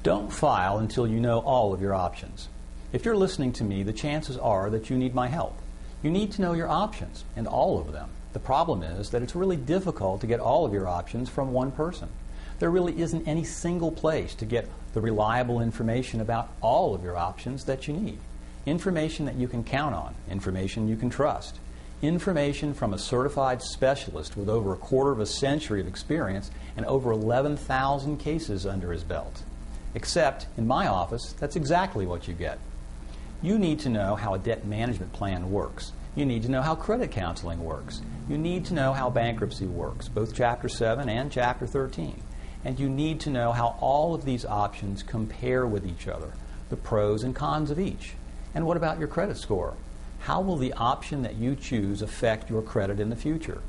Don't file until you know all of your options. If you're listening to me, the chances are that you need my help. You need to know your options, and all of them. The problem is that it's really difficult to get all of your options from one person. There really isn't any single place to get the reliable information about all of your options that you need. Information that you can count on, information you can trust, information from a certified specialist with over a quarter of a century of experience and over 11,000 cases under his belt. Except, in my office, that's exactly what you get. You need to know how a debt management plan works. You need to know how credit counseling works. You need to know how bankruptcy works, both Chapter 7 and Chapter 13. And you need to know how all of these options compare with each other, the pros and cons of each. And what about your credit score? How will the option that you choose affect your credit in the future?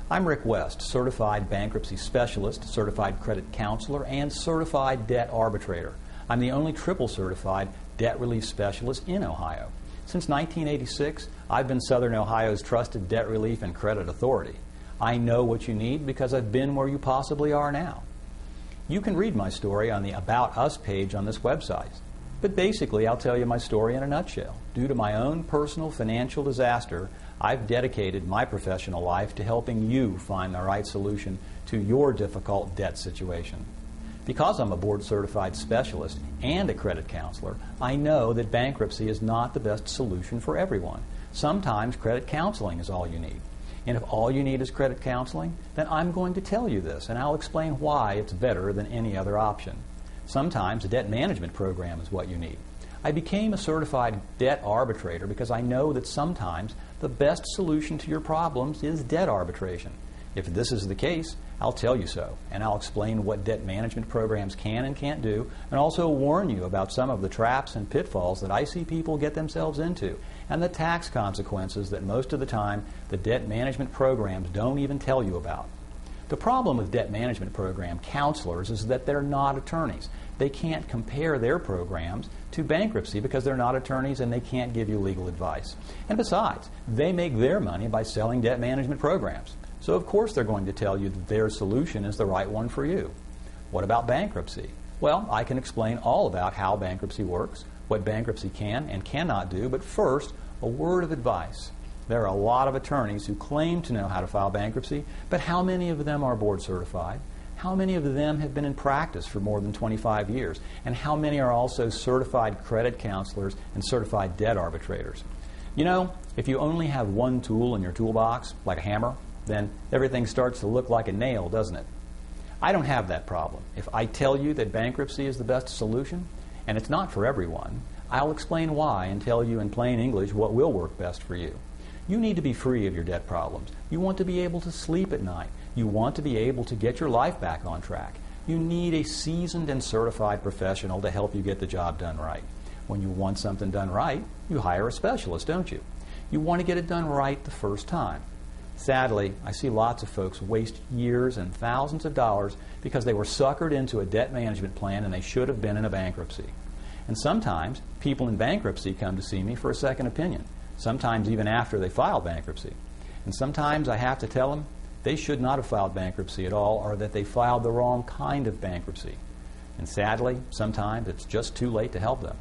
I'm Rick West, certified bankruptcy specialist, certified credit counselor, and certified debt arbitrator. I'm the only triple certified debt relief specialist in Ohio. Since 1986, I've been Southern Ohio's trusted debt relief and credit authority. I know what you need because I've been where you possibly are now. You can read my story on the About Us page on this website. But basically, I'll tell you my story in a nutshell. Due to my own personal financial disaster, I've dedicated my professional life to helping you find the right solution to your difficult debt situation. Because I'm a board-certified specialist and a credit counselor, I know that bankruptcy is not the best solution for everyone. Sometimes credit counseling is all you need. And if all you need is credit counseling, then I'm going to tell you this, and I'll explain why it's better than any other option. Sometimes a debt management program is what you need. I became a certified debt arbitrator because I know that sometimes the best solution to your problems is debt arbitration. If this is the case, I'll tell you so, and I'll explain what debt management programs can and can't do, and also warn you about some of the traps and pitfalls that I see people get themselves into, and the tax consequences that most of the time the debt management programs don't even tell you about. The problem with debt management program counselors is that they're not attorneys. They can't compare their programs to bankruptcy because they're not attorneys and they can't give you legal advice. And besides, they make their money by selling debt management programs. So of course they're going to tell you that their solution is the right one for you. What about bankruptcy? Well, I can explain all about how bankruptcy works, what bankruptcy can and cannot do, but first, a word of advice. There are a lot of attorneys who claim to know how to file bankruptcy, but how many of them are board certified? How many of them have been in practice for more than 25 years? And how many are also certified credit counselors and certified debt arbitrators? You know, if you only have one tool in your toolbox, like a hammer, then everything starts to look like a nail, doesn't it? I don't have that problem. If I tell you that bankruptcy is the best solution, and it's not for everyone, I'll explain why and tell you in plain English what will work best for you. You need to be free of your debt problems. You want to be able to sleep at night. You want to be able to get your life back on track. You need a seasoned and certified professional to help you get the job done right. When you want something done right, you hire a specialist, don't you? You want to get it done right the first time. Sadly, I see lots of folks waste years and thousands of dollars because they were suckered into a debt management plan and they should have been in a bankruptcy. And sometimes people in bankruptcy come to see me for a second opinion, sometimes even after they file bankruptcy. And sometimes I have to tell them they should not have filed bankruptcy at all, or that they filed the wrong kind of bankruptcy. And sadly, sometimes it's just too late to help them.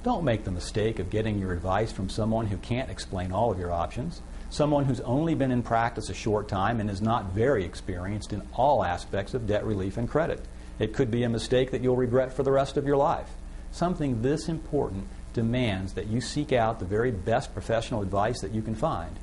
Don't make the mistake of getting your advice from someone who can't explain all of your options, someone who's only been in practice a short time and is not very experienced in all aspects of debt relief and credit. It could be a mistake that you'll regret for the rest of your life. Something this important demands that you seek out the very best professional advice that you can find.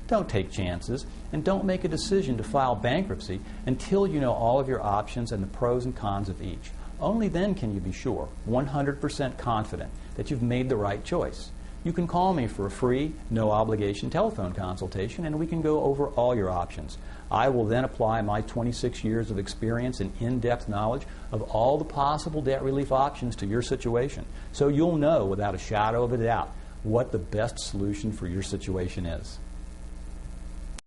Don't take chances, and don't make a decision to file bankruptcy until you know all of your options and the pros and cons of each. Only then can you be sure, 100% confident, that you've made the right choice. You can call me for a free, no-obligation telephone consultation, and we can go over all your options. I will then apply my 26 years of experience and in-depth knowledge of all the possible debt relief options to your situation, so you'll know without a shadow of a doubt what the best solution for your situation is.